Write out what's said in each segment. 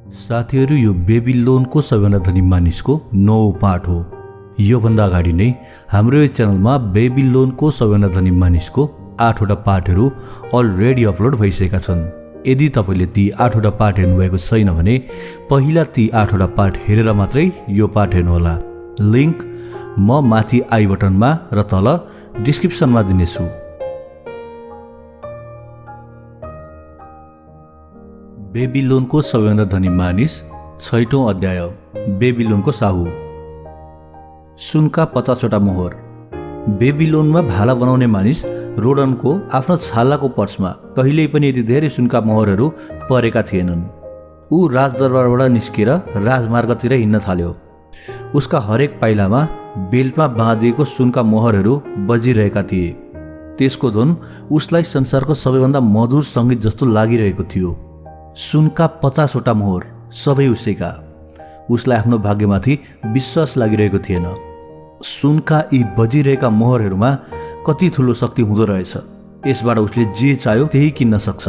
साथीहरू, यो बेबिलोनको सबैभन्दा धनी मानिसको 9औं पाठ हो। योभन्दा अगाडि नै हाम्रो यो च्यानलमा बेबिलोनको सबैभन्दा धनी मानिसको 8वटा पाठहरू अलरेडी अपलोड भइसकेका छन्। यदि तपाईँले ती 8वटा पाठ हेर्नुभएको छैन भने पहिला ती 8वटा पाठ हेरेर मात्रै यो पाठ हेर्नुहोला। लिङ्क म माथि आई बटनमा र तल डिस्क्रिप्सनमा दिनेछु। बेबिलोनको सबैभन्दा धनी मानिस 6औं अध्याय। बेबिलोनको साहु। सुनका 50वटा मोहर। बेबिलोनमा भाला बनाउने मानिस रोडनको आफ्नो छालाको पर्समा कहिल्यै पनि यति धेरै सुनका मोहरहरू परेका थिएनन्। ऊ राजदरबारबाट निस्केर राजमार्गतिर हिँड्न थाल्यो। उसका हरेक पाइलामा बेल्टमा बाँधिएको सुनका मोहरहरू बजिरहेका थिए। त्यसको धुन उसलाई संसारको सबैभन्दा मधुर सङ्गीत जस्तो लागिरहेको थियो। सुनका 50वटा मोहर, सबै उसैका। उसलाई आफ्नो भाग्यमाथि विश्वास लागिरहेको थिएन। सुनका यी बजिरहेका मोहरहरूमा कति ठुलो शक्ति हुँदो रहेछ। यसबाट उसले जे चाह्यो त्यही किन्न सक्छ।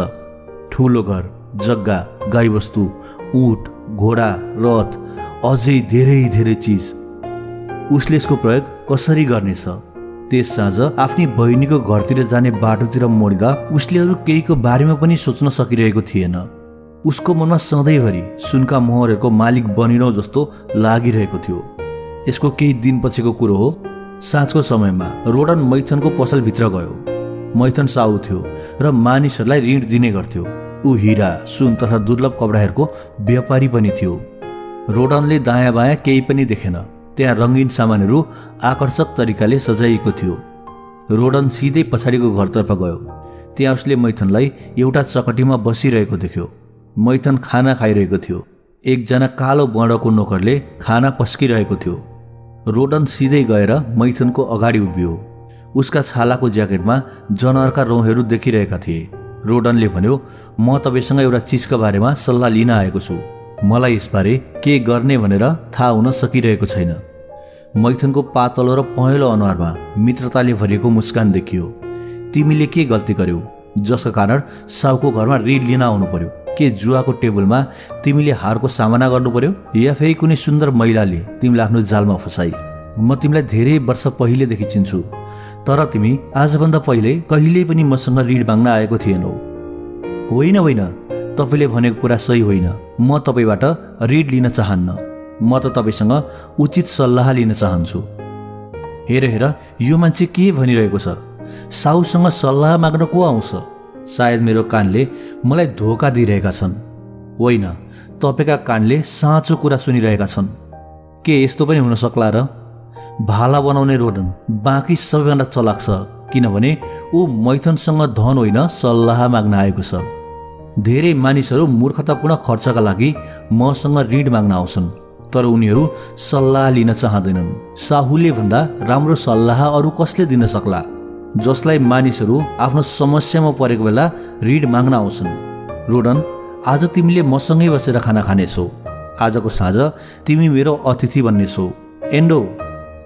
ठुलो घर, जग्गा, गाईबस्तु, ऊँट, घोडा, रथ, अझै धेरै धेरै चिज। उसले यसको प्रयोग कसरी गर्नेछ? त्यस साँझ आफ्नी बहिनीको घरतिर जाने बाटोतिर मोडिँदा उसले अरू केहीको बारेमा पनि सोच्न सकिरहेको थिएन। उसको मनमा सधैँभरि सुनका मोहरहरूको मालिक बनिरहँ जस्तो लागिरहेको थियो। यसको केही दिनपछिको कुरो हो। साँझको समयमा रोडन मैथनको पसलभित्र गयो। मैथन साहु थियो र मानिसहरूलाई ऋण दिने गर्थ्यो। ऊ हिरा, सुन तथा दुर्लभ कपडाहरूको व्यापारी पनि थियो। रोडनले दायाँ बायाँ केही पनि देखेन। त्यहाँ रङ्गीन सामानहरू आकर्षक तरिकाले सजाइएको थियो। रोडन सिधै पछाडिको घरतर्फ गयो। त्यहाँ उसले मैथनलाई एउटा चकटीमा बसिरहेको देख्यो। मैथन खाना खाइरहेको थियो। एकजना कालो बर्णको नोकरले खाना पस्किरहेको थियो। रोडन सिधै गएर मैथनको अगाडि उभियो। उसका छालाको ज्याकेटमा जनावरका रौँहरू देखिरहेका थिए। रोडनले भन्यो, म तपाईँसँग एउटा चिजका बारेमा सल्लाह लिन आएको छु। मलाई यसबारे के गर्ने भनेर थाहा हुन सकिरहेको छैन। मैथनको पातलो र पहेँलो अनुहारमा मित्रताले भरिएको मुस्कान देखियो। तिमीले के गल्ती गर्यौ जसका कारण साहुको घरमा ऋण लिन आउनु पर्यो? के जुवाको टेबलमा तिमीले हारको सामना गर्नु पर्यो, या फेरि कुनै सुन्दर महिलाले तिमीलाई आफ्नो जालमा फसाई? म तिमीलाई धेरै वर्ष पहिलेदेखि चिन्छु, तर तिमी आजभन्दा पहिले कहिल्यै पनि मसँग ऋण माग्न आएको थिएनौ। होइन होइन, तपाईँले भनेको कुरा सही होइन। म तपाईँबाट ऋण लिन चाहन्न। म त तपाईँसँग उचित सल्लाह लिन चाहन्छु। हेर हेर, यो मान्छे के भनिरहेको छ? साहुसँग सल्लाह माग्न को आउँछ? सायद मेरो कानले मलाई धोका दिइरहेका छन्। होइन, तपाईँका कानले साँचो कुरा सुनिरहेका छन्। के यस्तो पनि हुन सक्ला र? भाला बनाउने रोडन बाँकी सबैभन्दा चलाक छ, किनभने ऊ मैथनसँग धन होइन सल्लाह माग्न आएको छ। धेरै मानिसहरू मूर्खतापूर्ण खर्चका लागि मसँग ऋण माग्न आउँछन्, तर उनीहरू सल्लाह लिन चाहँदैनन्। साहुले भन्दा राम्रो सल्लाह अरू कसले दिन सक्ला? जसलाई मानिसहरू आफ्नो समस्यामा परेको बेला ऋण माग्न आउँछन्। रोडन, आज तिमीले मसँगै बसेर खाना खानेछौ। आजको साँझ तिमी मेरो अतिथि बन्नेछौ। एन्डो,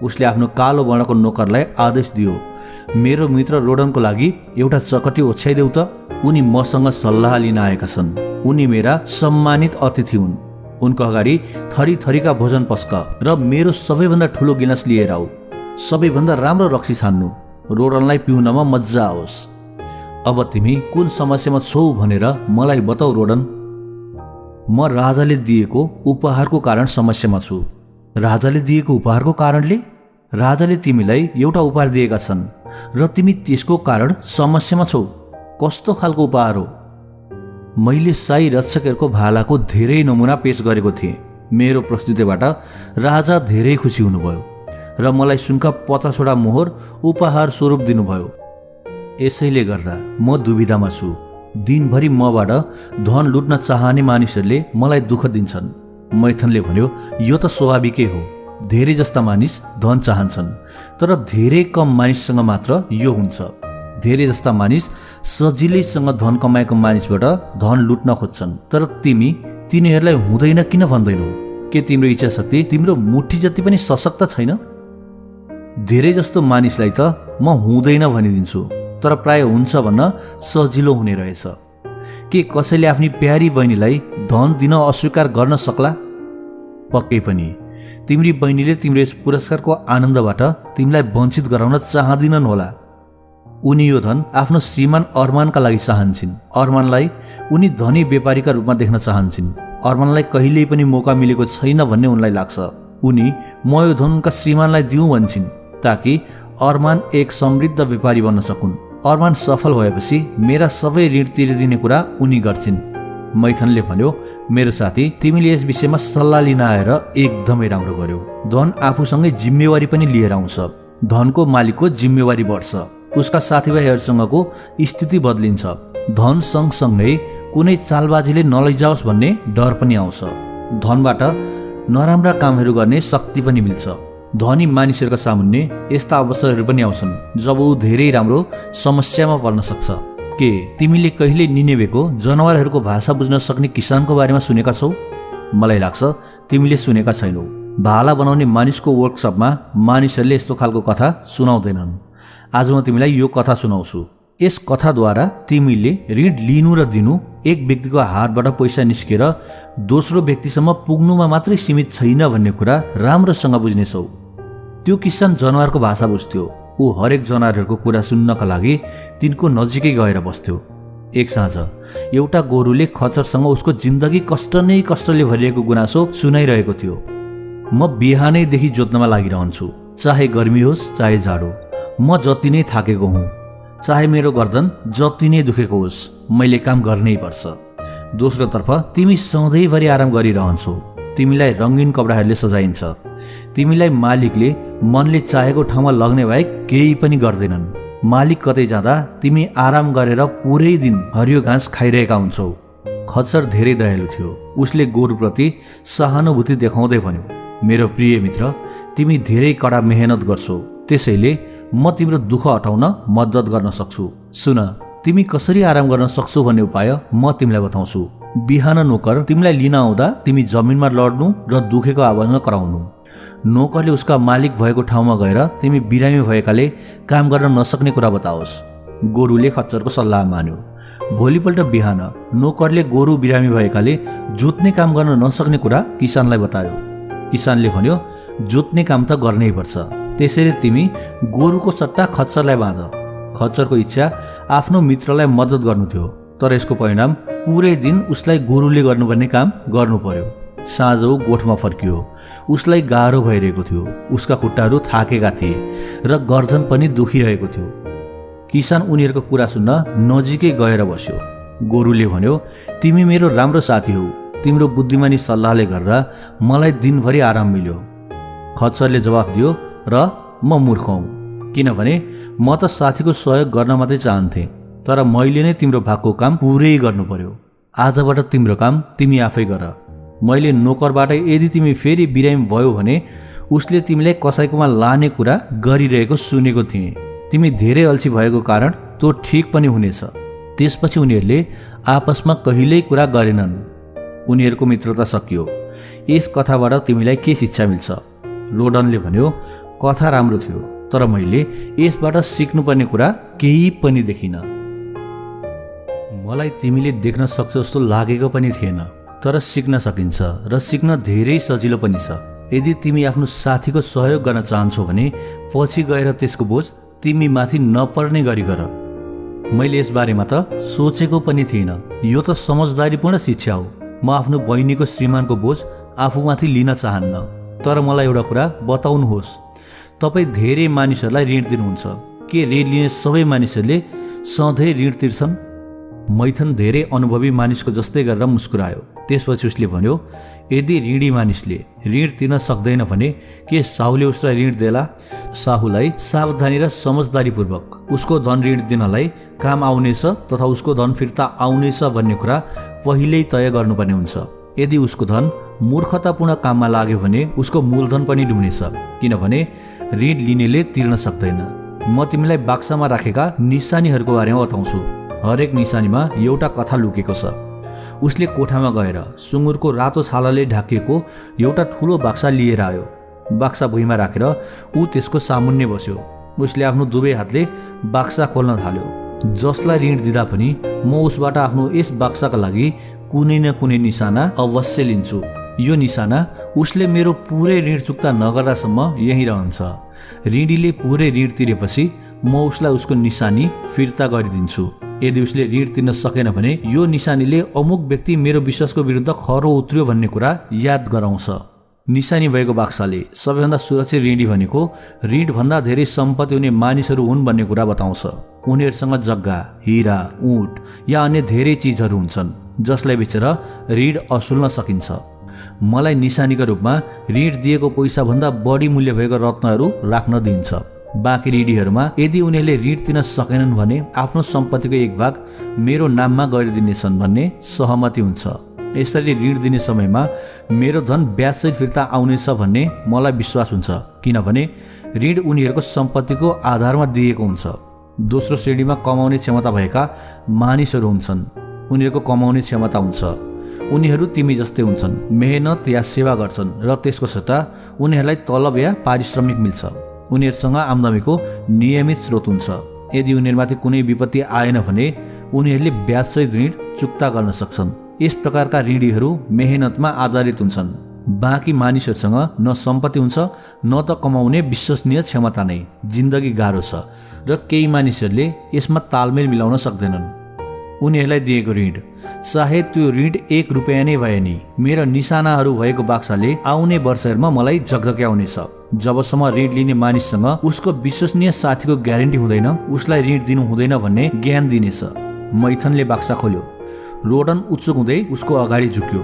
उसले आफ्नो कालो वर्णको नोकरलाई आदेश दियो, मेरो मित्र रोडनको लागि एउटा चकटी ओछ्याइदेऊ त। उनी मसँग सल्लाह लिन आएका छन्। उनी मेरा सम्मानित अतिथि हुन्। उनको अगाडि थरी थरीका भोजन पस्क र मेरो सबैभन्दा ठुलो गिलास लिएर आऊ। सबैभन्दा राम्रो रक्सी छान्नु, रोडनलाई पिउनमा मजा आओस्। अब तिमी कुन समस्यामा छौ भनेर मलाई बताऊ रोडन। म राजाले दिएको उपहारको कारण समस्यामा छु। राजाले दिएको उपहारको कारणले? राजाले तिमीलाई एउटा उपहार दिएका छन् र तिमी त्यसको कारण समस्यामा छौ। कस्तो खालको उपहार हो? मैले शाही रक्षकहरूको भालाको धेरै नमुना पेश गरेको थिएँ। मेरो प्रस्तुतिबाट राजा धेरै खुसी हुनुभयो र मलाई सुनका 50वटा मोहर उपहार स्वरूप दिनुभयो। यसैले गर्दा म दुविधामा छु। दिनभरि मबाट धन लुट्न चाहने मानिसहरूले मलाई दुःख दिन्छन्। मैथनले भन्यो, यो त स्वाभाविकै हो। धेरै जस्ता मानिस धन चाहन्छन्, तर धेरै कम मानिससँग मात्र यो हुन्छ। धेरै जस्ता मानिस सजिलैसँग धन कमाएको मानिसबाट धन लुट्न खोज्छन्, तर तिमी तिनीहरूलाई हुँदैन किन भन्दैनौ? के तिम्रो इच्छा शक्ति तिम्रो मुठी जति पनि सशक्त छैन? धेरै जस्तो मानिसलाई त म हुँदैन भनिदिन्छु, तर प्राय हुन्छ भन्न सजिलो हुने रहेछ। के कसैले आफ्नी प्यारी बहिनीलाई धन दिन अस्वीकार गर्न सक्ला? पक्कै पनि। तिम्री बहिनीले तिम्रो यस पुरस्कारको आनन्दबाट तिमीलाई वञ्चित गराउन चाहदिनन् होला। उनी यो धन आफ्नो श्रीमान अरमानका लागि चाहन्छन्। अरमानलाई उनी धनी व्यापारीका रूपमा देख्न चाहन्छन्। अरमानलाई कहिल्यै पनि मौका मिलेको छैन भन्ने उनलाई लाग्छ। उनी म यो धन उनका श्रीमानलाई दिउँ भन्छन् ताकि अरमान एक समृद्ध व्यापारी बन्न सकुन्। अरमान सफल भएपछि मेरा सबै ऋण तिरिदिने कुरा उनी गर्छिन्। मैथनले भन्यो, मेरो साथी, तिमीले यस विषयमा सल्लाह लिन आएर एकदमै राम्रो गर्यौ। धन आफूसँगै जिम्मेवारी पनि लिएर आउँछ। धनको मालिकको जिम्मेवारी बढ्छ। उसका साथीभाइहरूसँगको स्थिति बदलिन्छ। धन सँगसँगै कुनै चालबाजीले नलैजाओस् भन्ने डर पनि आउँछ। धनबाट नराम्रा कामहरू गर्ने शक्ति पनि मिल्छ। धनी मानिसहरूका सामुन्ने यस्ता अवसरहरू पनि आउँछन् जब ऊ धेरै राम्रो समस्यामा पर्न सक्छ। के तिमीले कहिले निनेवेको जनावरहरूको भाषा बुझ्न सक्ने किसानको बारेमा सुनेका छौ? मलाई लाग्छ तिमीले सुनेका छैनौ। भाला बनाउने मानिसको वर्कसपमा मानिसहरूले यस्तो खालको कथा सुनाउँदैनन्। आज म तिमीलाई यो कथा सुनाउँछु। यस कथाद्वारा तिमीले ऋण लिनु र दिनु, एक व्यक्तिको हातबाट पैसा निस्केर दोस्रो व्यक्तिसम्म पुग्नुमा मात्रै सीमित छैन भन्ने कुरा राम्रोसँग बुझ्नेछौ। त्यो किसान जनावरको भाषा बुझ्थ्यो। ऊ हरेक जनावरहरूको कुरा सुन्नका लागि तिनको नजिकै गएर बस्थ्यो। एक साँझ एउटा गोरुले खच्चरसँग उसको जिन्दगी कष्टले भरिएको गुनासो सुनाइरहेको थियो। म बिहानैदेखि जोत्नमा लागिरहन्छु, चाहे गर्मी होस् चाहे जाडो। म जति नै थाकेको हुँ, चाहे मेरो गर्दन जति नै दुखेको होस्, मैले काम गर्नै पर्छ। दोस्रोतर्फ तिमी सधैँभरि आराम गरिरहन्छौ। तिमीलाई रङ्गीन कपडाहरूले सजाइन्छ। तिमीलाई मालिकले मनले चाहेको ठाउँमा लग्ने बाहेक केही पनि गर्दैनन्। मालिक कतै जाँदा तिमी आराम गरेर पुरै दिन हरियो घाँस खाइरहेका हुन्छौ। खच्चर धेरै दयालु थियो। उसले गोरुप्रति सहानुभूति देखाउँदै भन्यो, मेरो प्रिय मित्र, तिमी धेरै कडा मेहनत गर्छौ, त्यसैले म तिम्रो दुःख हटाउन मद्दत गर्न सक्छु। सुन, तिमी कसरी आराम गर्न सक्छौ भन्ने उपाय म तिमीलाई बताउँछु। बिहान नोकर तिमीलाई लिन आउँदा तिमी जमिनमा लड्नु र दुखेको आवाजमा कराउनु। नोकरले उसका मालिक भएको ठाउँमा गएर तिमी बिरामी भएकाले काम गर्न नसक्ने कुरा बताओस्। गोरुले खच्चरको सल्लाह मान्यो। भोलिपल्ट बिहान नोकरले गोरु बिरामी भएकाले जोत्ने काम गर्न नसक्ने कुरा किसानलाई बतायो। किसानले भन्यो, जोत्ने काम त गर्नै पर्छ, त्यसैले तिमी गोरुको सट्टा खच्चरलाई बाँध। खच्चरको इच्छा आफ्नो मित्रलाई मद्दत गर्नु थियो, तर यसको परिणाम पुरै दिन उसलाई गोरुले गर्नुपर्ने काम गर्नु पर्यो। साँझ गोठमा फर्कियो। उसलाई गाह्रो भइरहेको थियो। उसका खुट्टाहरू थाकेका थिए र गर्दन पनि दुखिरहेको थियो। किसान उनीहरूको कुरा सुन्न नजिकै गएर बस्यो। गोरुले भन्यो, तिमी मेरो राम्रो साथी हौ। तिम्रो बुद्धिमानी सल्लाहले गर्दा मलाई दिनभरि आराम मिल्यो। खच्चरले जवाफ दियो, र म मूर्ख हुँ, किनभने म त साथीको सहयोग गर्न मात्रै चाहन्थेँ, तर मैले नै तिम्रो भागको काम पुरै गर्नु पर्यो। आजबाट तिम्रो काम तिमी आफै गर। मैले नोकरबाट यदि तिमी फेरि बिरामी भयो भने उसले तिमीलाई कसैकोमा लाने कुरा गरिरहेको सुनेको थिएँ। तिमी धेरै अल्छी भएको कारण त्यो ठिक पनि हुनेछ। त्यसपछि उनीहरूले आपसमा कहिल्यै कुरा गरेनन्। उनीहरूको मित्रता सकियो। यस कथाबाट तिमीलाई के शिक्षा मिल्छ? रोडनले भन्यो, कथा राम्रो थियो, तर मैले यसबाट सिक्नुपर्ने कुरा केही पनि देखिनँ। मलाई तिमीले देख्न सक्छौ जस्तो लागेको पनि थिएन, तर सिक्न सकिन्छ र सिक्न धेरै सजिलो पनि छ। यदि तिमी आफ्नो साथीको सहयोग गर्न चाहन्छौ भने पछि गएर त्यसको बोझ तिमी माथि नपर्ने गरी गर। मैले यस बारेमा त सोचेको पनि थिइनँ। यो त समझदारीपूर्ण शिक्षा हो। म आफ्नो बहिनीको श्रीमानको बोझ आफूमाथि लिन चाहन्न, तर मलाई एउटा कुरा बताउनुहोस्, तपाईँ धेरै मानिसहरूलाई ऋण दिनुहुन्छ, के ऋण लिने सबै मानिसहरूले सधैँ ऋण तिर्छन्? मैथन धेरै अनुभवी मानिसको जस्तै गरेर मुस्कुरायो। त्यसपछि उसले भन्यो, यदि ऋणी मानिसले ऋण तिर्न सक्दैन भने के साहुले उसलाई ऋण देला? साहुलाई सावधानी र समझदारीपूर्वक उसको धन ऋण दिनलाई काम आउनेछ तथा उसको धन फिर्ता आउनेछ भन्ने कुरा पहिल्यै तय गर्नुपर्ने हुन्छ। यदि उसको धन मूर्खतापूर्ण काममा लाग्यो भने उसको मूलधन पनि डुब्नेछ, किनभने ऋण लिनेले तिर्न सक्दैन। म तिमीलाई बाक्सामा राखेका निशानीहरूको बारेमा बताउँछु। हरेक निशानीमा एउटा कथा लुकेको छ। उसले कोठामा गएर सुँगुरको रातो छालाले ढाकिएको एउटा ठुलो बाक्सा लिएर आयो। बाक्सा भुइँमा राखेर ऊ त्यसको सामुन्ने बस्यो। उसले आफ्नो दुवै हातले बाक्सा खोल्न थाल्यो। जसलाई ऋण दिँदा पनि म उसबाट आफ्नो यस बाक्साका लागि कुनै न कुनै निशाना अवश्य लिन्छु। यो निशाना उसले मेरो पुरै ऋण चुक्ता नगर्दासम्म यहीँ रहन्छ। ऋणीले पुरै ऋण तिरेपछि म उसलाई उसको निशानी फिर्ता गरिदिन्छु। यदि उसले ऋण तिर्न सकेन भने यो निशानीले अमुक व्यक्ति मेरो विश्वासको विरुद्ध खरो उत्रियो भन्ने कुरा याद गराउँछ। निशानी भएको बाक्साले सबैभन्दा सुरक्षित ऋणी भनेको ऋणभन्दा धेरै सम्पत्ति हुने मानिसहरू हुन् भन्ने कुरा बताउँछ। उनीहरूसँग जग्गा, हिरा, ऊँट या अन्य धेरै चिजहरू हुन्छन् जसलाई बेचेर ऋण असुल्न सकिन्छ। मलाई निशानीका रूपमा ऋण दिएको पैसाभन्दा बढी मूल्य भएको रत्नहरू राख्न दिइन्छ। बाँकी ऋणीहरूमा यदि उनीहरूले ऋण तिर्न सकेनन् भने आफ्नो सम्पत्तिको एक भाग मेरो नाममा गरिदिनेछन् भन्ने सहमति हुन्छ। यसरी ऋण दिने समयमा मेरो धन ब्याजसहित फिर्ता आउनेछ भन्ने मलाई विश्वास हुन्छ, किनभने ऋण उनीहरूको सम्पत्तिको आधारमा दिएको हुन्छ। दोस्रो श्रेणीमा कमाउने क्षमता भएका मानिसहरू हुन्छन्। उनीहरूको कमाउने क्षमता हुन्छ। उनीहरू तिमी जस्तै हुन्छन्, मेहनत या सेवा गर्छन् र त्यसको सट्टा उनीहरूलाई तलब या पारिश्रमिक मिल्छ। उनीहरूसँग आम्दानीको नियमित स्रोत हुन्छ। यदि उनीहरूमाथि कुनै विपत्ति आएन भने उनीहरूले ब्याजसहित ऋण चुक्ता गर्न सक्छन्। यस प्रकारका ऋणीहरू मेहनतमा आधारित हुन्छन्। बाँकी मानिसहरूसँग न सम्पत्ति हुन्छ न त कमाउने विश्वसनीय क्षमता नै। जिन्दगी गाह्रो छ र केही मानिसहरूले यसमा तालमेल मिलाउन सक्दैनन्। उनीहरूलाई दिएको ऋण चाहे त्यो ऋण 1 रुपैयाँ नै भए नि मेरो निशानाहरू भएको बाक्साले आउने वर्षहरूमा मलाई झकझक्याउनेछ। जबसम्म ऋण लिने मानिससँग उसको विश्वसनीय साथीको ग्यारेन्टी हुँदैन उसलाई ऋण दिनु हुँदैन भन्ने ज्ञान दिनेछ। मैथनले बाक्सा खोल्यो। रोडन उत्सुक हुँदै उसको अगाडि झुक्यो।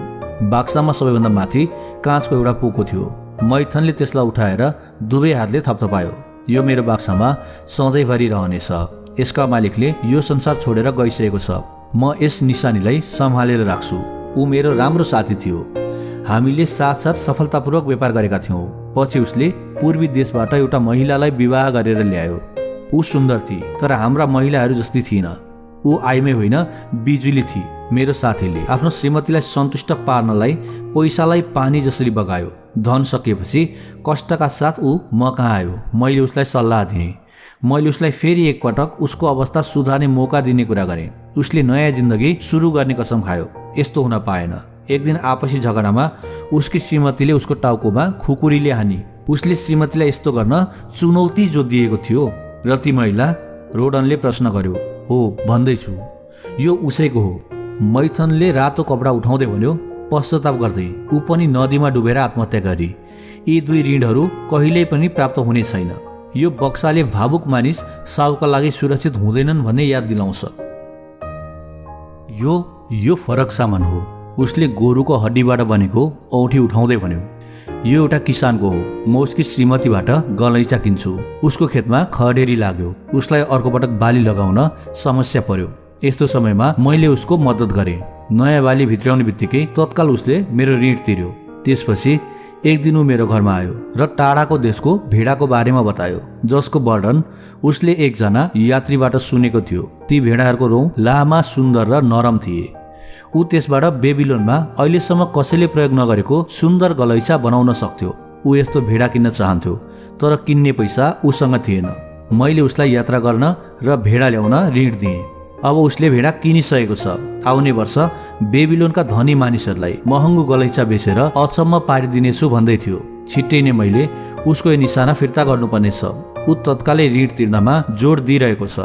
बाक्सामा सबैभन्दा माथि काँचको एउटा पोको थियो। मैथनले त्यसलाई उठाएर दुवै हातले थपथपायो। यो मेरो बाक्सामा सधैँभरि रहनेछ। यसका मालिकले यो संसार छोडेर गइसकेको छ। म यस निशानीलाई सम्हालेर राख्छु। ऊ मेरो राम्रो साथी थियो। हामीले साथसाथ सफलतापूर्वक व्यापार गरेका थियौँ। पछि उसले पूर्वी देशबाट एउटा महिलालाई विवाह गरेर ल्यायो। ऊ सुन्दर थिए तर हाम्रा महिलाहरू जस्तै थिएन। ऊ आइमै होइन बिजुली थिए। मेरो साथीले आफ्नो श्रीमतीलाई सन्तुष्ट पार्नलाई पैसालाई पानी जसरी बगायो। धन सकिएपछि कष्टका साथ ऊ म कहाँ आयो। मैले उसलाई सल्लाह दिएँ। मैले उसलाई फेरि एकपटक उसको अवस्था सुधार्ने मौका दिने कुरा गरेँ। उसले नयाँ जिन्दगी सुरु गर्ने कसम खायो। यस्तो हुन पाएन। एक दिन आपसी झगडामा उसकी श्रीमतीले उसको टाउकोमा खुकुरीले हानी। उसले श्रीमतीलाई यस्तो गर्न चुनौती जो दिएको थियो र ती महिला? रोडनले प्रश्न गर्यो। हो भन्दैछु, यो उसैको हो। मैथनले रातो कपडा उठाउँदै भन्यो, पश्चाताप गर्दै। ऊ पनि नदीमा डुबेर आत्महत्या गरी। यी दुई ऋणहरू कहिल्यै पनि प्राप्त हुने छैन। यो बक्साले भावुक मानिस साहुका लागि सुरक्षित हुँदैनन् भन्ने याद दिलाउँछ। यो फरक सामान हो। उसले गोरुको हड्डीबाट बनेको औँठी उठाउँदै भन्यो। यो एउटा किसानको हो। म उसकी श्रीमतीबाट गलैँचा किन्छु। उसको खेतमा खडेरी लाग्यो। उसलाई अर्को पटक बाली लगाउन समस्या पर्यो। यस्तो समयमा मैले उसको मद्दत गरेँ। नयाँ बाली भित्राउने बित्तिकै तत्काल उसले मेरो ऋण तिर्यो। त्यसपछि एक दिन ऊ मेरो घरमा आयो र टाढाको देशको भेडाको बारेमा बतायो जसको वर्णन उसले एकजना यात्रीबाट सुनेको थियो। ती भेडाहरूको रौँ लामा, सुन्दर र नरम थिए। ऊ त्यसबाट बेबिलोनमा अहिलेसम्म कसैले प्रयोग नगरेको सुन्दर गलैँचा बनाउन सक्थ्यो। ऊ यस्तो भेडा किन्न चाहन्थ्यो तर किन्ने पैसा उसँग थिएन। मैले उसलाई यात्रा गर्न र भेडा ल्याउन ऋण दिएँ। अब उसले भेडा किनिसकेको छ। आउने वर्ष बेबिलोनका धनी मानिसहरूलाई महँगो गलैँचा बेचेर अचम्म पारिदिनेछु भन्दै थियो। छिट्टै नै मैले उसको यो निशाना फिर्ता गर्नुपर्नेछ। ऊ तत्कालै ऋण तिर्नमा जोड दिइरहेको छ।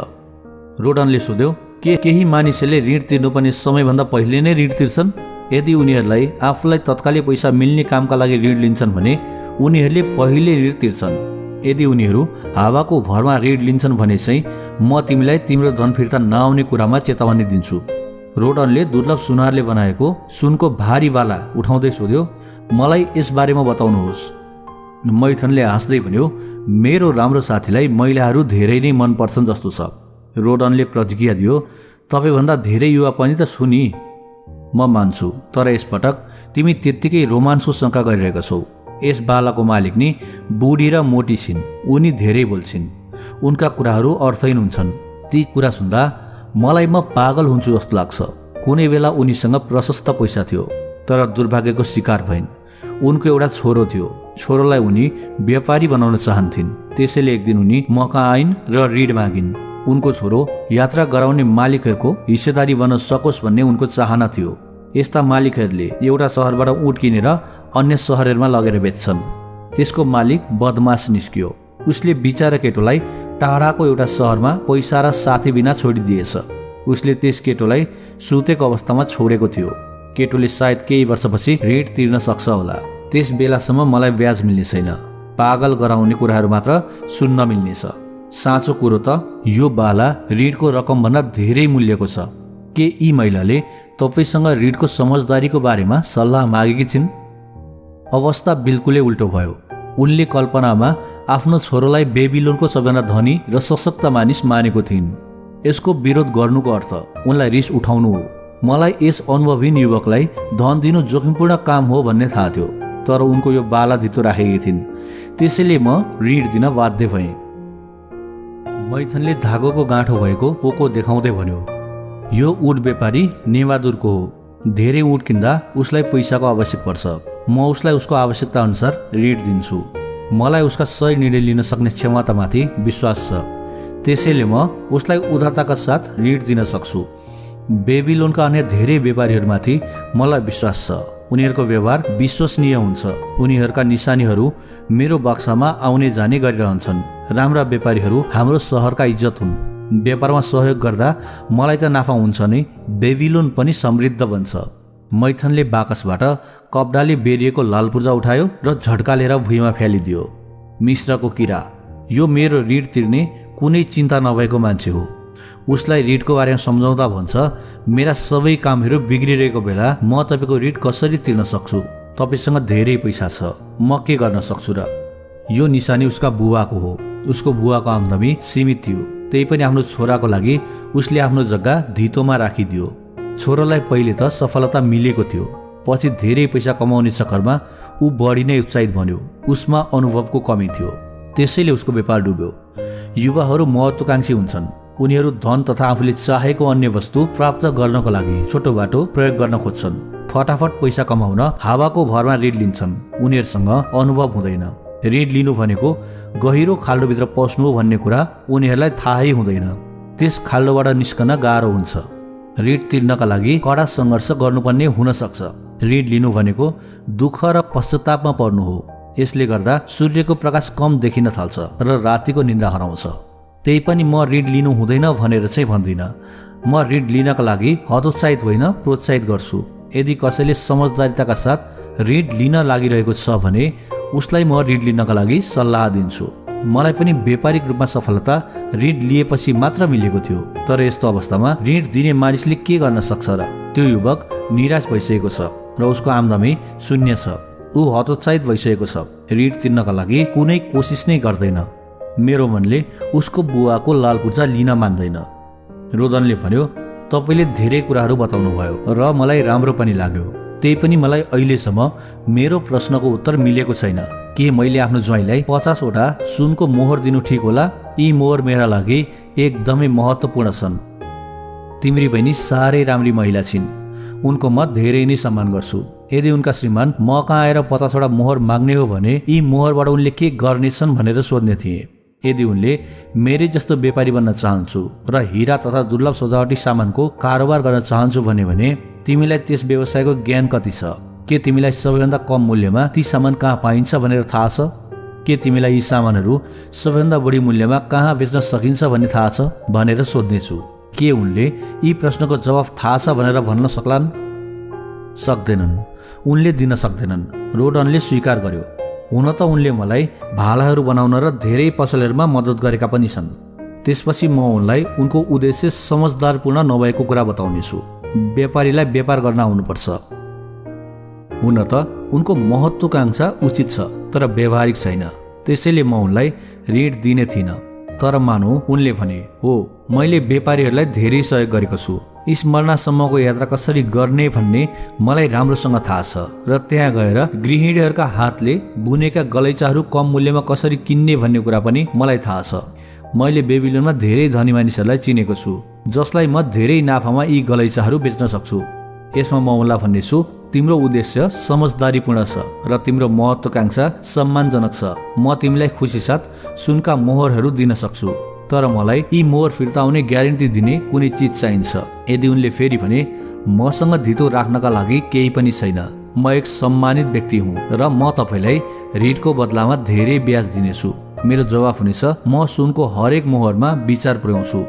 रोडनले सोध्यो, के केही मानिसहरूले ऋण तिर्नुपर्ने समयभन्दा पहिले नै ऋण तिर्छन्? यदि उनीहरूलाई आफूलाई तत्कालै पैसा मिल्ने कामका लागि ऋण लिन्छन् भने उनीहरूले पहिले ऋण तिर्छन्। यदि उनीहरू हावाको भरमा ऋण लिन्छन् भने चाहिँ म तिमीलाई तिम्रो धन फिर्ता नआउने कुरामा चेतावनी दिन्छु। रोडनले दुर्लभ सुनारले बनाएको सुनको भारी बाला उठाउँदै सोध्यो, मलाई यस बारेमा बताउनुहोस्। मैथनले हाँस्दै भन्यो, मेरो राम्रो साथीलाई महिलाहरू धेरै नै मन पर्छन् जस्तो छ। रोडनले प्रतिक्रिया दियो, तपाईँभन्दा धेरै युवा पनि त छु नि। म मान्छु, तर यसपटक तिमी त्यत्तिकै रोमान्सको शङ्का गरिरहेका छौ। यस बालाको मालिक नि बुढी र मोटी छिन्। उनी धेरै बोल्छिन्। उनका कुराहरू अर्थहीन हुन्छन्। ती कुरा सुन्दा मलाई म पागल हुन्छु जस्तो लाग्छ। कुनै बेला उनीसँग प्रशस्त पैसा थियो तर दुर्भाग्यको शिकार भइन्। उनको एउटा छोरो थियो। छोरोलाई उनी व्यापारी बनाउन चाहन्थिन्। त्यसैले एक दिन उनी म कहाँ आइन् र ऋण मागिन्। उनको छोरो यात्रा गराउने मालिकहरूको हिस्सेदारी बन्न सकोस् भन्ने उनको चाहना थियो। यस्ता मालिकहरूले एउटा सहरबाट ऊँट किनेर अन्य सहरहरूमा लगेर बेच्छन्। त्यसको मालिक बदमास निस्कियो। उसले बिचारा केटोलाई टाढाको एउटा सहरमा पैसा र साथी बिना छोडिदिएछ। उसले त्यस केटोलाई सुतेको अवस्थामा छोडेको थियो। केटोले सायद केही वर्षपछि ऋण तिर्न सक्छ होला। त्यस बेलासम्म मलाई ब्याज मिल्ने छैन। पागल गराउने कुराहरू मात्र सुन्न मिल्नेछ। साँचो कुरो त यो बाला ऋणको रकमभन्दा धेरै मूल्यको छ। के यी महिलाले तपाईँसँग ऋणको समझदारीको बारेमा सल्लाह मागेकी छिन्? अवस्था बिल्कुलै उल्टो भयो। उनले कल्पनामा आफ्नो छोरोलाई बेबिलोनको सबैभन्दा धनी र सशक्त मानिस मानेको थिइन्। यसको विरोध गर्नुको अर्थ उनलाई रिस उठाउनु हो। मलाई यस अनुभवहीन युवकलाई धन दिनु जोखिमपूर्ण काम हो भन्ने थाहा थियो, तर उनको यो बाला धितो राखेकी थिइन्। त्यसैले म ऋण दिन बाध्य भएँ। मैथनले धागोको गाँठो भएको पोको देखाउँदै भन्यो, यो ऊँट व्यापारी नेवादुरको हो। धेरै ऊँट किन्दा उसलाई पैसाको आवश्यक पर्छ। म उसलाई उसको आवश्यकता अनुसार ऋण दिन्छु। मलाई उसका सही निर्णय लिन सक्ने क्षमतामाथि विश्वास छ। त्यसैले म उसलाई उदारताका साथ ऋण दिन सक्छु। बेबिलोनका अन्य धेरै व्यापारीहरूमाथि मलाई विश्वास छ। उनीहरूको व्यवहार विश्वसनीय हुन्छ। उनीहरूका निशानीहरू मेरो बक्सामा आउने जाने गरिरहन्छन्। राम्रा व्यापारीहरू हाम्रो सहरका इज्जत हुन्। व्यापारमा सहयोग गर्दा मलाई त नाफा हुन्छ नै, बेबिलोन पनि समृद्ध बन्छ। मैथनले बाकसबाट कपडाले बेरिएको लाल पूर्जा उठायो र झड्कालेर भुइँमा फ्यालिदियो। मिश्रको किरा, यो मेरो ऋण तिर्ने कुनै चिन्ता नभएको मान्छे हो। उसलाई ऋणको बारेमा सम्झाउँदा भन्छ, मेरा सबै कामहरू बिग्रिरहेको बेला म तपाईँको ऋण कसरी तिर्न सक्छु? तपाईँसँग धेरै पैसा छ, म के गर्न सक्छु र? यो निशानी उसका बुवाको हो। उसको बुवाको आम्दानी सीमित थियो। त्यही पनि आफ्नो छोराको लागि उसले आफ्नो जग्गा धितोमा राखिदियो। छोरालाई पहिले त सफलता मिलेको थियो, पछि धेरै पैसा कमाउने चक्करमा ऊ बढी नै उत्साहित बन्यो। उसमा अनुभवको कमी थियो, त्यसैले उसको व्यापार डुब्यो। युवाहरू महत्त्वाकांक्षी हुन्छन्। उनीहरू धन तथा आफूले चाहेको अन्य वस्तु प्राप्त गर्नको लागि छोटो बाटो प्रयोग गर्न खोज्छन्। फटाफट पैसा कमाउन हावाको भरमा ऋण लिन्छन्। उनीहरूसँग अनुभव हुँदैन। ऋण लिनु भनेको गहिरो खाल्डोभित्र पस्नु हो भन्ने कुरा उनीहरूलाई थाहै हुँदैन। त्यस खाल्डोबाट निस्कन गाह्रो हुन्छ। ऋण तिर्नका लागि कडा सङ्घर्ष गर्नुपर्ने हुन सक्छ। ऋण लिनु भनेको दुःख र पश्चातापमा पर्नु हो। यसले गर्दा सूर्यको प्रकाश कम देखिन थाल्छ र रातिको निन्द्रा हराउँछ। त्यही पनि म ऋण लिनु हुँदैन भनेर चाहिँ भन्दिनँ। म ऋण लिनका लागि हतोत्साहित होइन, प्रोत्साहित गर्छु। यदि कसैले समझदारीताका साथ ऋण लिन लागिरहेको छ भने उसलाई म ऋण लिनका लागि सल्लाह दिन्छु। मलाई पनि व्यापारिक रूपमा सफलता ऋण लिएपछि मात्र मिलेको थियो। तर यस्तो अवस्थामा ऋण दिने मानिसले के गर्न सक्छ र? त्यो युवक निराश भइसकेको छ र उसको आम्दानी शून्य छ। ऊ हतोत्साहित भइसकेको छ। ऋण तिर्नका लागि कुनै कोसिस नै गर्दैन। मेरो मनले उसको बुवाको लाल पूर्जा लिन मान्दैन। रोदनले भन्यो, तपाईँले धेरै कुराहरू बताउनु भयो र मलाई राम्रो पनि लाग्यो। त्यही पनि मलाई अहिलेसम्म मेरो प्रश्नको उत्तर मिलेको छैन। के मैले आफ्नो ज्वाइँलाई 50 वटा सुनको मोहर दिनु ठिक होला? यी मोहर मेरा लागि एकदमै महत्त्वपूर्ण छन्। तिम्री बहिनी साह्रै राम्री महिला छिन्। उनको म धेरै नै सम्मान गर्छु। यदि उनका श्रीमान म कहाँ आएर 50 वटा मोहर माग्ने हो भने यी मोहरबाट उनले के गर्नेछन् भनेर सोध्ने थिए। यदि उनले मेरै जस्तो व्यापारी बन्न चाहन्छु र हिरा तथा दुर्लभ सजावटी सामानको कारोबार गर्न चाहन्छु भने तिमीलाई त्यस व्यवसायको ज्ञान कति छ? के तिमीलाई सबैभन्दा कम मूल्यमा ती सामान कहाँ पाइन्छ भनेर थाहा छ? के तिमीलाई यी सामानहरू सबैभन्दा बढी मूल्यमा कहाँ बेच्न सकिन्छ भन्ने थाहा छ भनेर सोध्नेछु। के उनले यी प्रश्नको जवाफ थाहा छ भनेर भन्न सक्लान्? सक्दैनन्। उनले दिन सक्दैनन्। रोडनले स्वीकार गर्यो। हुन त उनले मलाई भालाहरू बनाउन र धेरै पसलहरूमा मद्दत गरेका पनि छन्। त्यसपछि म उनलाई उनको उद्देश्य समझदारपूर्ण नभएको कुरा बताउनेछु। व्यापारीलाई व्यापार गर्न आउनुपर्छ। हुन त उनको महत्त्वाकांक्षा उचित छ, तर व्यावहारिक छैन। त्यसैले म उनलाई ऋण दिने थिइनँ। तर मानौ उनले भने, हो मैले व्यापारीहरूलाई धेरै सहयोग गरेको छु। स्मरणासम्मको यात्रा कसरी गर्ने भन्ने मलाई राम्रोसँग थाहा छ र त्यहाँ गएर गृहिणीहरूका हातले बुनेका गलैँचाहरू कम मूल्यमा कसरी किन्ने भन्ने कुरा पनि मलाई थाहा छ। मैले बेबिलोनमा धेरै धनी मानिसहरूलाई चिनेको छु जसलाई म धेरै नाफामा यी गलैँचाहरू बेच्न सक्छु। यसमा म उनलाई भन्नेछु, तिम्रो उद्देश्य समझदारीपूर्ण छ र तिम्रो महत्त्वाकांक्षा सम्मानजनक छ। म तिमीलाई खुसी साथ सुनका मोहरहरू दिन सक्छु। तर मलाई यी मोहर फिर्ता आउने ग्यारेन्टी दिने कुनै चिज चाहिन्छ। यदि उनले फेरि भने मसँग धितो राख्नका लागि केही पनि छैन, म एक सम्मानित व्यक्ति हुँ र म तपाईलाई ऋणको बदलामा धेरै ब्याज दिनेछु। मेरो जवाफ हुनेछ, म सुनको हरेक मोहरमा विचार पुर्याउँछु।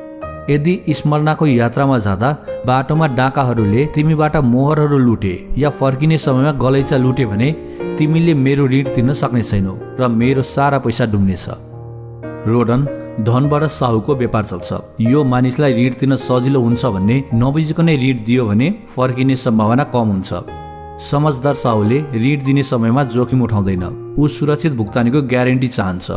यदि स्मरणाको यात्रामा जाँदा बाटोमा डाकाहरूले तिमीबाट मोहरहरू लुटे या फर्किने समयमा गलैँचा लुटे भने तिमीले मेरो ऋण तिर्न सक्ने छैनौ र मेरो सारा पैसा डुब्नेछ। रोडन, धनबाट साहुको व्यापार चल्छ। यो मानिसलाई ऋण तिर्न सजिलो हुन्छ भन्ने नबुझिकनै ऋण दियो भने फर्किने सम्भावना कम हुन्छ। समझदार साहुले ऋण दिने समयमा जोखिम उठाउँदैन, ऊ सुरक्षित भुक्तानीको ग्यारेन्टी चाहन्छ।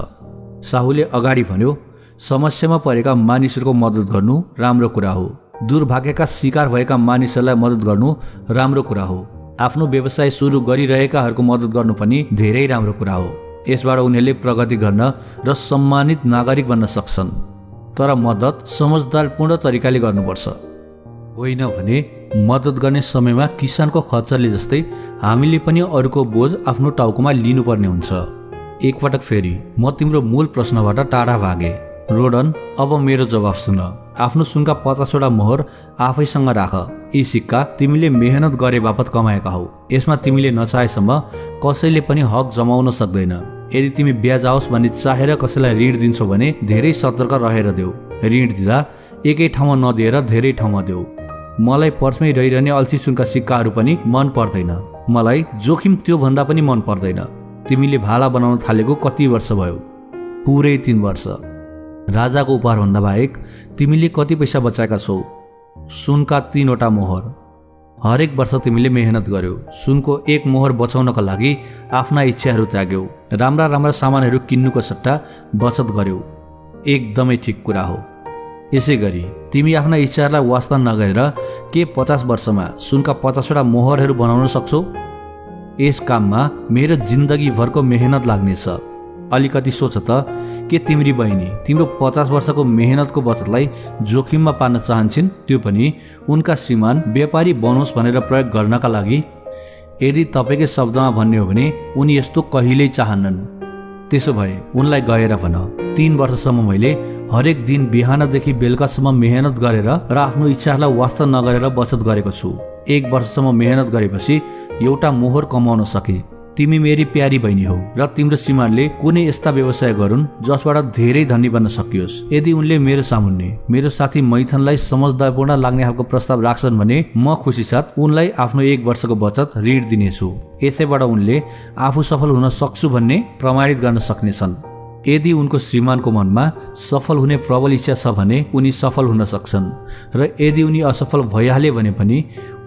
साहुले अगाडि भन्यो, समस्यामा परेका मानिसहरूको मद्दत गर्नु राम्रो कुरा हो। दुर्भाग्यका शिकार भएका मानिसहरूलाई मद्दत गर्नु राम्रो कुरा हो। आफ्नो व्यवसाय सुरु गरिरहेकाहरूको मद्दत गर्नु पनि धेरै राम्रो कुरा हो। यसबाट उनीहरूले प्रगति गर्न र सम्मानित नागरिक बन्न सक्छन्। तर मद्दत समझदारपूर्ण तरिकाले गर्नुपर्छ, होइन भने मद्दत गर्ने समयमा किसानको खच्चरले जस्तै हामीले पनि अरूको बोझ आफ्नो टाउकोमा लिनुपर्ने हुन्छ। एकपटक फेरि म तिम्रो मूल प्रश्नबाट टाढा भागे। रोडन, अब मेरो जवाफ सुन। आफ्नो सुनका 50वटा मोहर आफैसँग राख। यी सिक्का तिमीले मेहनत गरे बापत कमाएका हौ। यसमा तिमीले नचाहेसम्म कसैले पनि हक जमाउन सक्दैन। यदि तिमी ब्याज आओस् भन्ने चाहेर कसैलाई ऋण दिन्छौ भने धेरै सतर्क रहेर देऊ। ऋण दिँदा एकै ठाउँमा नदिएर धेरै ठाउँमा देऊ। मलाई पर्समै रहिरहने अल्छी सुनका सिक्काहरू पनि मन पर्दैन। मलाई जोखिम त्यो भन्दा पनि मन पर्दैन। तिमीले भाला बनाउन थालेको कति वर्ष भयो? पुरै 3 वर्ष। राजाको उपहार भन्दा बाहेक तिमीले कति पैसा बचाएका छौ? सुनका 3वटा मोहर। हरेक वर्ष तिमीले मेहनत गर्यौ। सुनको 1 मोहर बचाउनका लागि आफ्ना इच्छाहरू त्याग्यौ। राम्रा राम्रा सामानहरू किन्नुको सट्टा बचत गर्यौ। एकदमै ठिक कुरा हो। यसै गरी तिमी आफ्ना इच्छाहरूलाई वास्ता नगरेर के 50 वर्षमा सुनका 50वटा मोहरहरू बनाउन सक्छौ? यस काममा मेरो जिन्दगीभरको मेहनत लाग्नेछ। अलिकति सोच त, के तिम्री बहिनी तिम्रो 50 वर्षको मेहनतको बचतलाई जोखिममा पार्न चाहन्छन्, त्यो पनि उनका श्रीमान व्यापारी बनोस् भनेर प्रयोग गर्नका लागि? यदि तपाईँकै शब्दमा भन्ने हो भने उनी यस्तो कहिल्यै चाहन्नन्। त्यसो भए उनलाई गएर भन, 3 वर्षसम्म मैले हरेक दिन बिहानदेखि बेलुकासम्म मेहनत गरेर र आफ्नो इच्छाहरूलाई वास्ता नगरेर बचत गरेको छु। 1 वर्षसम्म मेहनत गरेपछि एउटा मोहर कमाउन सके। तिमी मेरी प्यारी बहिनी हौ र तिम्रो श्रीमानले कुनै यस्ता व्यवसाय गरून् जसबाट धेरै धनी बन्न सकियोस्। यदि उनले मेरो सामुन्ने मेरो साथी मैथनलाई समझदारपूर्ण लाग्ने खालको प्रस्ताव राख्छन् भने म खुसी साथ उनलाई आफ्नो 1 वर्षको बचत ऋण दिनेछु। यसैबाट उनले आफू सफल हुन सक्छु भन्ने प्रमाणित गर्न सक्नेछन्। यदि उनको श्रीमानको मनमा सफल हुने प्रबल इच्छा छ भने उनी सफल हुन सक्छन्, र यदि उनी असफल भइहाले भने पनि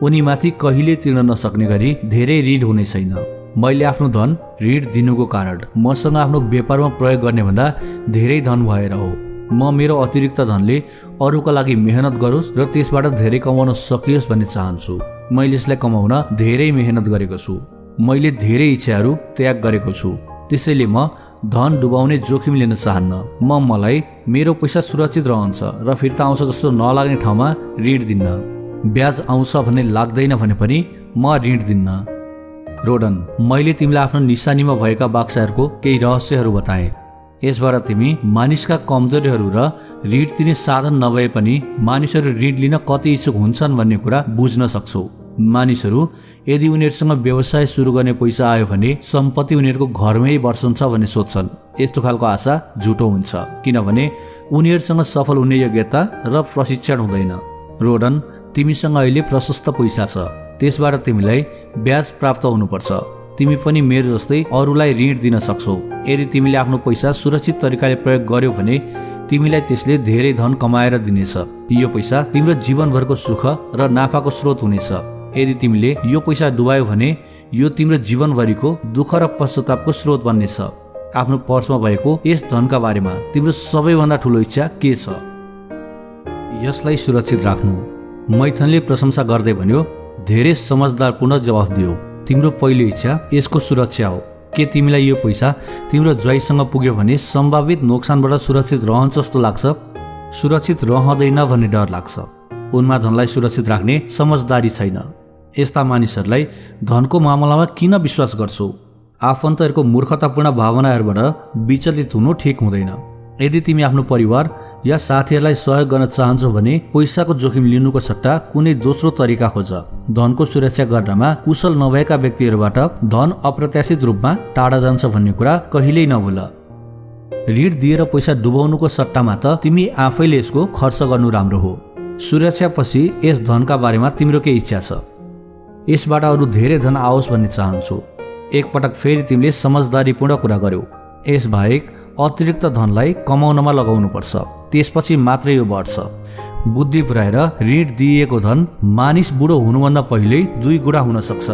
उनीमाथि कहिले तिर्न नसक्ने गरी धेरै ऋण हुने छैन। मैले आफ्नो धन ऋण दिनुको कारण मसँग आफ्नो व्यापारमा प्रयोग गर्ने भन्दा धेरै धन भएर हो। म मेरो अतिरिक्त धनले अरूका लागि मेहनत गरोस् र त्यसबाट धेरै कमाउन सकियोस् भन्ने चाहन्छु। मैले यसलाई कमाउन धेरै मेहनत गरेको छु। मैले धेरै इच्छाहरू त्याग गरेको छु। त्यसैले म धन डुबाउने जोखिम लिन चाहन्न। मलाई मेरो पैसा सुरक्षित रहन्छ र फिर्ता आउँछ जस्तो नलाग्ने ठाउँमा ऋण दिन्न। ब्याज आउँछ भन्ने लाग्दैन भने पनि म ऋण दिन्न। रोडन, मैले तिमीलाई आफ्नो निशानीमा भएका बाक्साहरूको केही रहस्यहरू बताएँ। यसबाट तिमी मानिसका कमजोरीहरू र ऋण तिर्ने साधन नभए पनि मानिसहरू ऋण लिन कति इच्छुक हुन्छन् भन्ने कुरा बुझ्न सक्छौ। मानिसहरू यदि उनीहरूसँग व्यवसाय सुरु गर्ने पैसा आयो भने सम्पत्ति उनीहरूको घरमै बर्सन्छ भन्ने सोच्छन्। यस्तो खालको आशा झुटो हुन्छ, किनभने उनीहरूसँग सफल हुने योग्यता र प्रशिक्षण हुँदैन। रोडन, तिमीसँग अहिले प्रशस्त पैसा छ, त्यसबाट तिमीलाई ब्याज प्राप्त हुनुपर्छ। तिमी पनि मेरो जस्तै अरूलाई ऋण दिन सक्छौ। यदि तिमीले आफ्नो पैसा सुरक्षित तरिकाले प्रयोग गर्यौ भने तिमीलाई त्यसले धेरै धन कमाएर दिनेछ। यो पैसा तिम्रो जीवनभरको सुख र नाफाको स्रोत हुनेछ। यदि तिमीले यो पैसा डुबायौ भने यो तिम्रो जीवनभरिको दुःख र पश्चातापको स्रोत बन्नेछ। आफ्नो पर्समा भएको यस धनका बारेमा तिम्रो सबैभन्दा ठुलो इच्छा के छ? यसलाई सुरक्षित राख्नु। मैथनले प्रशंसा गर्दै भन्यो, धेरै समझदारपूर्ण जवाफ दियो। तिम्रो पहिलो इच्छा यसको सुरक्षा हो। के तिमीलाई यो पैसा तिम्रो ज्वाइसँग पुग्यो भने सम्भावित नोक्सानबाट सुरक्षित रहन्छ जस्तो लाग्छ? सुरक्षित रहँदैन भन्ने डर लाग्छ। उनमा धनलाई सुरक्षित राख्ने समझदारी छैन। यस्ता मानिसहरूलाई धनको मामलामा किन विश्वास गर्छौ? आफन्तहरूको मूर्खतापूर्ण भावनाहरूबाट विचलित हुनु ठिक हुँदैन। यदि तिमी आफ्नो परिवार या साथीहरूलाई सहयोग गर्न चाहन्छौ भने पैसाको जोखिम लिनुको सट्टा कुनै दोस्रो तरिका खोज। धनको सुरक्षा गर्नमा कुशल नभएका व्यक्तिहरूबाट धन अप्रत्याशित रूपमा टाढा जान्छ भन्ने कुरा कहिल्यै नभुल। ऋण दिएर पैसा डुबाउनुको सट्टामा त तिमी आफैले यसको खर्च गर्नु राम्रो हो। सुरक्षापछि यस धनका बारेमा तिम्रो के इच्छा छ? यसबाट अरू धेरै धन आओस् भन्ने चाहन्छु। एकपटक फेरि तिमीले समझदारीपूर्ण कुरा गर्यौ। यसबाहेक अतिरिक्त धनलाई कमाउनमा लगाउनुपर्छ, त्यसपछि मात्रै यो बढ्छ। बुद्धि पुर्याएर ऋण दिएको धन मानिस बुढो हुनुभन्दा पहिल्यै 2 गुणा हुन सक्छ।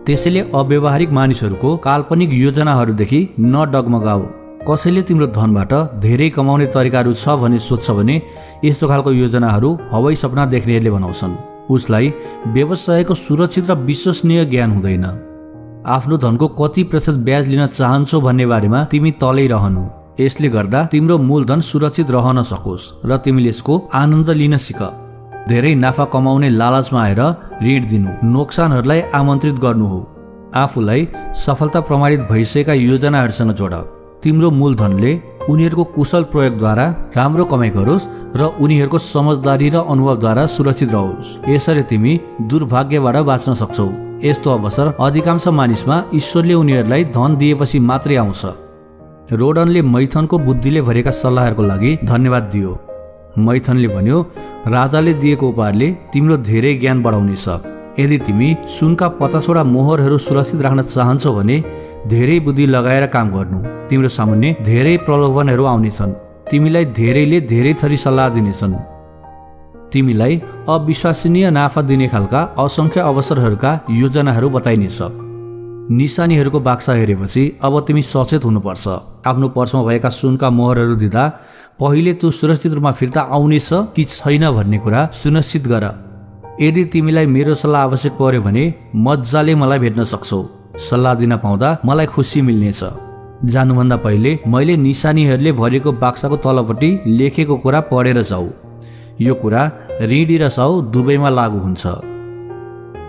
त्यसैले अव्यावहारिक मानिसहरूको काल्पनिक योजनाहरूदेखि नडगमगाऊ। कसैले तिम्रो धनबाट धेरै कमाउने तरिकाहरू छ भन्ने सोध्छ भने यस्तो खालको योजनाहरू हवाई सपना देख्नेहरूले बनाउँछन्। उसलाई व्यवसायको सुरक्षित र विश्वसनीय ज्ञान हुँदैन। आफ्नो धनको कति प्रतिशत ब्याज लिन चाहन्छौ भन्ने बारेमा तिमी तलै रहनु। यसले गर्दा तिम्रो मूलधन सुरक्षित रहन सकोस् र तिमीले यसको आनन्द लिन सिक। धेरै नाफा कमाउने लालचमा आएर ऋण दिनु नोक्सानहरूलाई आमन्त्रित गर्नु हो। आफूलाई सफलता प्रमाणित भइसकेका योजनाहरूसँग जोड। तिम्रो मूलधनले उनीहरूको कुशल प्रयोगद्वारा राम्रो कमाइ गरोस् र उनीहरूको समझदारी र अनुभवद्वारा सुरक्षित रहोस्। यसरी तिमी दुर्भाग्यबाट बाँच्न सक्छौ। यस्तो अवसर अधिकांश मानिसमा ईश्वरले उनीहरूलाई धन दिएपछि मात्रै आउँछ। रोडनले मैथनको बुद्धिले भरेका सल्लाहहरूको लागि धन्यवाद दियो। मैथनले भन्यो, राजाले दिएको उपहारले तिम्रो धेरै ज्ञान बढाउनेछ। यदि तिमी सुनका 50वटा मोहरहरू सुरक्षित राख्न चाहन्छौ भने धेरै बुद्धि लगाएर काम गर्नु। तिम्रो सामुन्ने धेरै प्रलोभनहरू आउनेछन्। तिमीलाई धेरैले धेरै थरी सल्लाह दिनेछन्। तिमीलाई अविश्वसनीय नाफा दिने खालका असंख्य अवसरहरूका योजनाहरू बताइनेछ। निशानीहरूको बाक्सा हेरेपछि अब तिमी सचेत हुनुपर्छ। आफ्नो पर्समा भएका सुनका मोहरहरू दिँदा पहिले त्यो सुरक्षित रूपमा फिर्ता आउनेछ कि छैन भन्ने कुरा सुनिश्चित गर। यदि तिमीलाई मेरो सल्लाह आवश्यक पर्यो भने मजाले मलाई भेट्न सक्छौ। सल्लाह दिन पाउँदा मलाई खुसी मिल्नेछ। जानुभन्दा पहिले मैले निशानीहरूले भरिएको बाक्साको तलपट्टि लेखेको कुरा पढेर जाऊ। यो कुरा ऋणी र साउ दुवैमा लागू हुन्छ।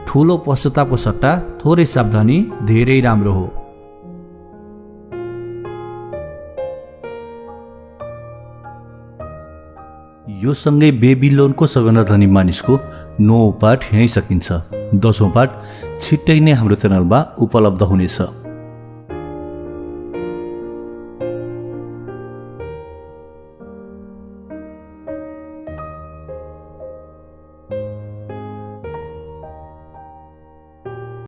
ठुलो पश्चातापको सट्टा थोरै सावधानी धेरै राम्रो हो। यो सँगै बेबिलोनको सबैभन्दा धनी मानिसको 9औं पाठ यहीँ सकिन्छ। 10औं पाठ छिट्टै नै हाम्रो च्यानलमा उपलब्ध हुनेछ।